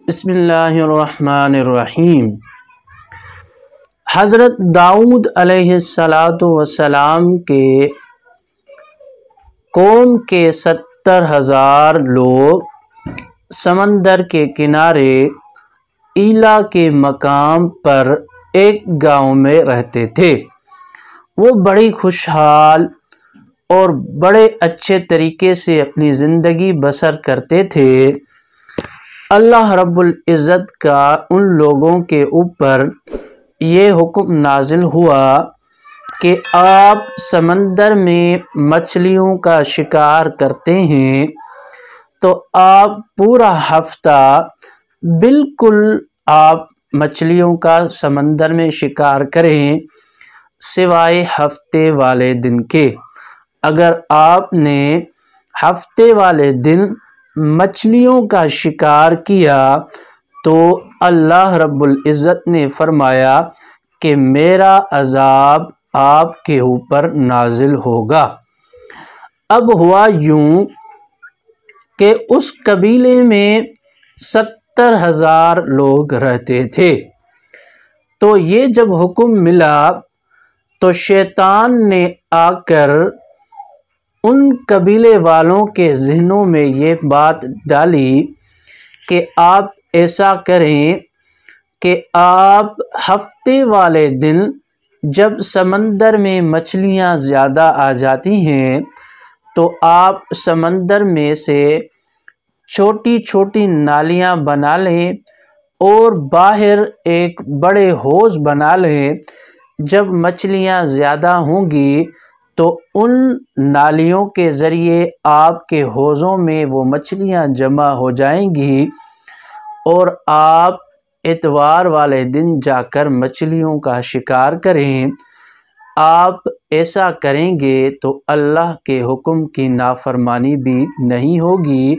بسم اللہ الرحمن الرحیم۔ حضرت داؤد علیہ السلام کے قوم کے 70,000 لوگ سمندر کے کنارے ایلا کے مقام پر ایک گاؤں میں رہتے تھے۔ وہ بڑی خوشحال اور بڑے اچھے طریقے سے اپنی زندگی بسر کرتے تھے۔ اللہ رب العزت کا ان لوگوں کے اوپر یہ حکم نازل ہوا کہ آپ سمندر میں مچھلیوں کا شکار کرتے ہیں تو آپ پورا ہفتہ بالکل آپ مچھلیوں کا سمندر میں شکار کریں سوائے ہفتے والے دن کے۔ اگر آپ نے ہفتے والے دن مچھلیوں کا شکار کیا تو اللہ رب العزت نے فرمایا کہ میرا عذاب آپ کے اوپر نازل ہوگا۔ اب ہوا یوں کہ اس قبیلے میں 70,000 لوگ رہتے تھے۔ تو یہ جب حکم ملا تو شیطان نے آ کر ان قبیلے والوں کے ذہنوں میں یہ بات ڈالی کہ آپ ایسا کریں کہ آپ ہفتے والے دن جب سمندر میں مچھلیاں زیادہ آ جاتی ہیں تو آپ سمندر میں سے چھوٹی چھوٹی نالیاں بنا لیں اور باہر ایک بڑے حوض بنا لیں۔ جب مچھلیاں زیادہ ہوں گی تو ان نالیوں کے ذریعے آپ کے حوضوں میں وہ مچھلیاں جمع ہو جائیں گی اور آپ اتوار والے دن جا کر مچھلیوں کا شکار کریں۔ آپ ایسا کریں گے تو اللہ کے حکم کی نافرمانی بھی نہیں ہوگی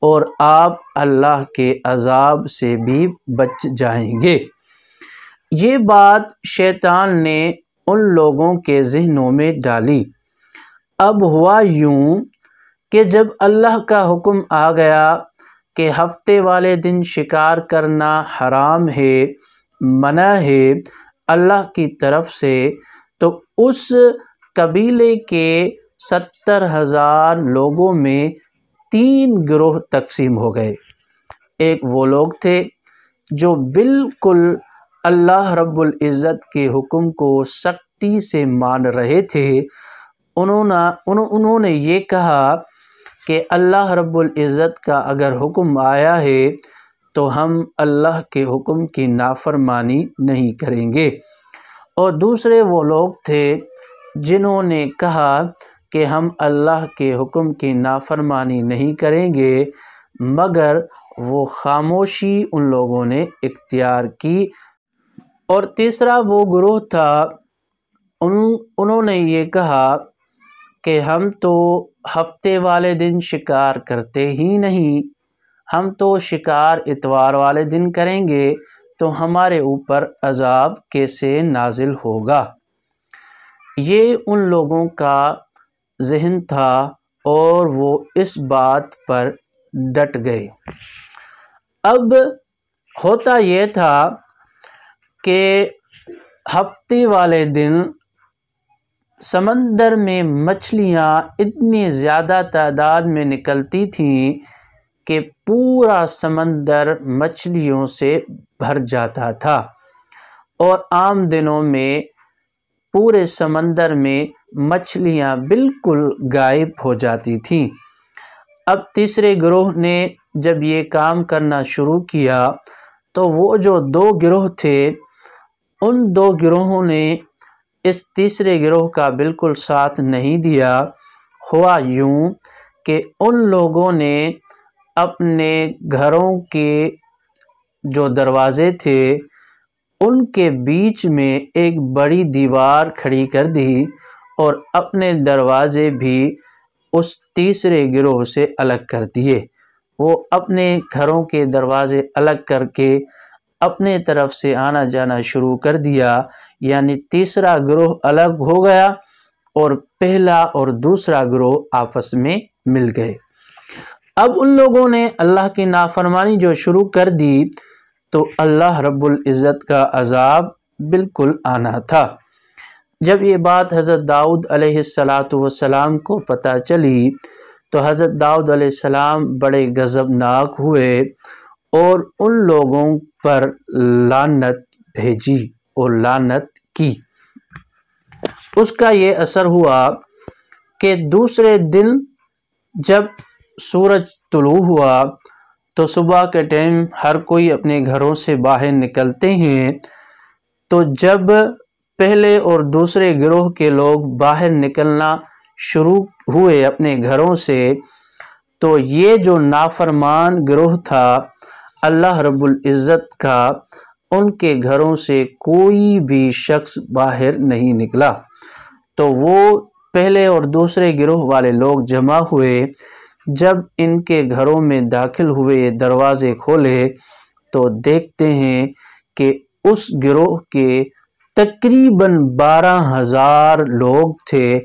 اور آپ اللہ کے عذاب سے بھی بچ جائیں گے۔ یہ بات شیطان نے ان لوگوں کے ذہنوں میں ڈالی۔ اب ہوا یوں کہ جب اللہ کا حکم آ گیا کہ ہفتے والے دن شکار کرنا حرام ہے، منع ہے اللہ کی طرف سے، تو اس قبیلے کے 70,000 لوگوں میں 3 گروہ تقسیم ہو گئے۔ ایک وہ لوگ تھے جو بالکل اللہ رب العزت کے حکم کو سختی سے مان رہے تھے۔ انہوں نے یہ کہا کہ اللہ رب العزت کا اگر حکم آیا ہے تو ہم اللہ کے حکم کی نافرمانی نہیں کریں گے۔ اور دوسرے وہ لوگ تھے جنہوں نے کہا کہ ہم اللہ کے حکم کی نافرمانی نہیں کریں گے، مگر وہ خاموشی ان لوگوں نے اختیار کی۔ اور تیسرا وہ گروہ تھا، انہوں نے یہ کہا کہ ہم تو ہفتے والے دن شکار کرتے ہی نہیں، ہم تو شکار اتوار والے دن کریں گے تو ہمارے اوپر عذاب کیسے نازل ہوگا۔ یہ ان لوگوں کا ذہن تھا اور وہ اس بات پر ڈٹ گئے۔ اب ہوتا یہ تھا کہ ہفتے والے دن سمندر میں مچھلیاں اتنی زیادہ تعداد میں نکلتی تھیں کہ پورا سمندر مچھلیوں سے بھر جاتا تھا، اور عام دنوں میں پورے سمندر میں مچھلیاں بالکل غائب ہو جاتی تھیں۔ اب تیسرے گروہ نے جب یہ کام کرنا شروع کیا تو وہ جو 2 گروہ تھے ان 2 گروہوں نے اس تیسرے گروہ کا بالکل ساتھ نہیں دیا۔ ہوا یوں کہ ان لوگوں نے اپنے گھروں کے جو دروازے تھے ان کے بیچ میں ایک بڑی دیوار کھڑی کر دی اور اپنے دروازے بھی اس تیسرے گروہ سے الگ کر دیے۔ وہ اپنے گھروں کے دروازے الگ کر کے اپنے طرف سے آنا جانا شروع کر دیا، یعنی تیسرا گروہ الگ ہو گیا اور پہلا اور دوسرا گروہ آپس میں مل گئے۔ اب ان لوگوں نے اللہ کی نافرمانی جو شروع کر دی تو اللہ رب العزت کا عذاب بالکل آنا تھا۔ جب یہ بات حضرت داؤد علیہ السلام کو پتہ چلی تو حضرت داؤد علیہ السلام بڑے غضبناک ہوئے اور ان لوگوں پر لعنت بھیجی اور لعنت کی۔ اس کا یہ اثر ہوا کہ دوسرے دن جب سورج طلوع ہوا تو صبح کے ٹائم ہر کوئی اپنے گھروں سے باہر نکلتے ہیں، تو جب پہلے اور دوسرے گروہ کے لوگ باہر نکلنا شروع ہوئے اپنے گھروں سے، تو یہ جو نافرمان گروہ تھا اللہ رب العزت کا، ان کے گھروں سے کوئی بھی شخص باہر نہیں نکلا۔ تو وہ پہلے اور دوسرے گروہ والے لوگ جمع ہوئے، جب ان کے گھروں میں داخل ہوئے، دروازے کھولے تو دیکھتے ہیں کہ اس گروہ کے تقریباً 12,000 لوگ تھے،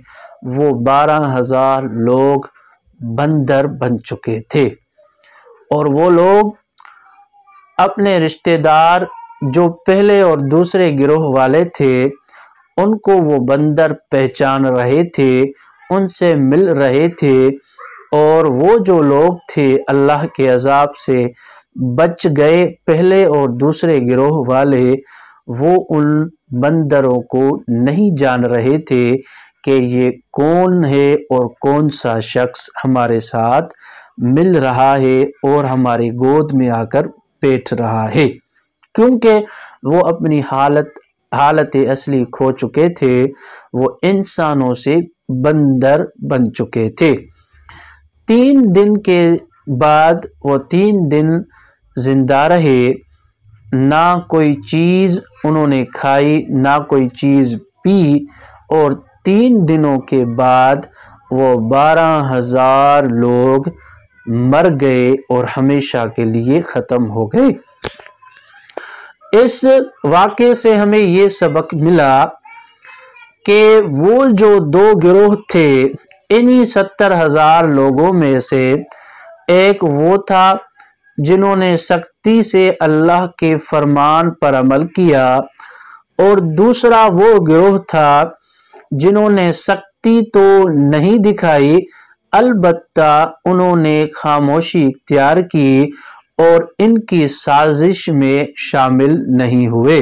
وہ 12,000 لوگ بندر بن چکے تھے، اور وہ لوگ اپنے رشتہ دار جو پہلے اور دوسرے گروہ والے تھے ان کو وہ بندر پہچان رہے تھے، ان سے مل رہے تھے، اور وہ جو لوگ تھے اللہ کے عذاب سے بچ گئے پہلے اور دوسرے گروہ والے، وہ ان بندروں کو نہیں جان رہے تھے کہ یہ کون ہے اور کون سا شخص ہمارے ساتھ مل رہا ہے اور ہماری گود میں آ کر بیٹھ رہا ہے، کیونکہ وہ اپنی حالت اصلی کھو چکے تھے، وہ انسانوں سے بندر بن چکے تھے۔ 3 دن کے بعد وہ 3 دن زندہ رہے، نہ کوئی چیز انہوں نے کھائی نہ کوئی چیز پی، اور 3 دنوں کے بعد وہ 12,000 لوگ مر گئے اور ہمیشہ کے لیے ختم ہو گئے۔ اس واقعے سے ہمیں یہ سبق ملا کہ وہ جو 2 گروہ تھے، انہی 70,000 لوگوں میں سے ایک وہ تھا جنہوں نے سختی سے اللہ کے فرمان پر عمل کیا، اور دوسرا وہ گروہ تھا جنہوں نے سختی تو نہیں دکھائی، البتہ انہوں نے خاموشی اختیار کی اور ان کی سازش میں شامل نہیں ہوئے،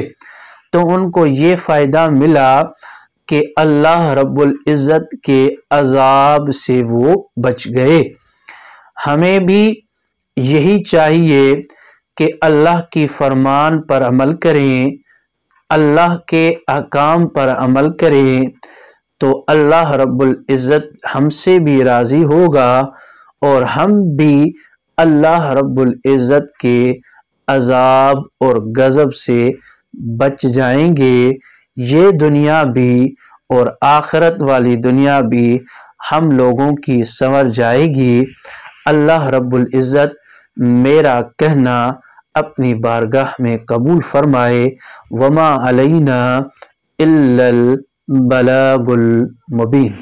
تو ان کو یہ فائدہ ملا کہ اللہ رب العزت کے عذاب سے وہ بچ گئے۔ ہمیں بھی یہی چاہیے کہ اللہ کی فرمان پر عمل کریں، اللہ کے احکام پر عمل کریں، تو اللہ رب العزت ہم سے بھی راضی ہوگا اور ہم بھی اللہ رب العزت کے عذاب اور غضب سے بچ جائیں گے۔ یہ دنیا بھی اور آخرت والی دنیا بھی ہم لوگوں کی سنور جائے گی۔ اللہ رب العزت میرا کہنا اپنی بارگاہ میں قبول فرمائے۔ وما علینا الا البلاغ المبین۔